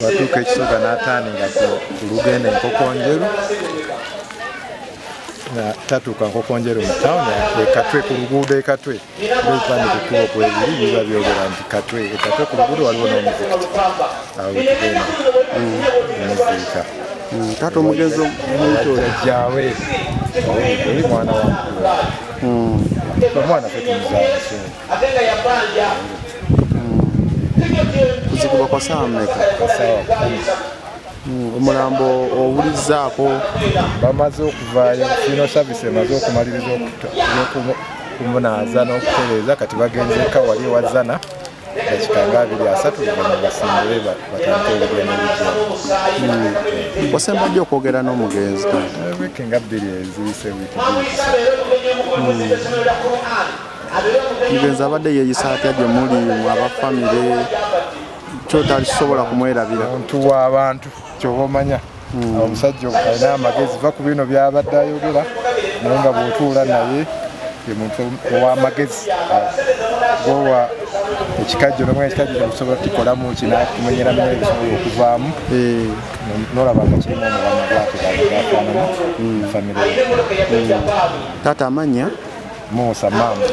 Watuuka ekisoga n'ataaninga ku lugendo Nkokonjeru tatuuka Nkokonjeru mu tawuni Katwe ku luguudo Katwe ebipande ku kkubo kwebiri biba byogera nti Katwe ku luguudo waliwo n'omuzikiti awo wetugenda omuziika taata omugenzi omuyitolajjaawe oli mwana wa omwana fe tumuzaala kuzikuba kwa saa mmeka? Omulambo owulizzaako? Bamaze okuvaayo funeral service emaze okumaliriza okumunaaza n'okutereeza kati bagenze eka wali ewazana dakika nga 23 luvannyuma basimbule batandike olugendo olujja. Wasemba ddi okwogera n'omugenzi? Wiiki nga 2 eziyise wiiki omugenzi abadde yeeyisa atya gye muli mu abafamire kyotalisobola kumwerabira? Omuntu w'abantu ky'oba omanya omusajja alina amagezi va ku bino by'abadde ayogera naye nga bw'otuula naye ye muntu ow'amagezi gowa ekikajjo n'omwe ekikajjo kyokusobola kikolamu kinakimenyeramu ebisobola okuvaamu n'olaba nga kirimu omulamu gwafaanana famire. Taata amannya? Musa Mamba.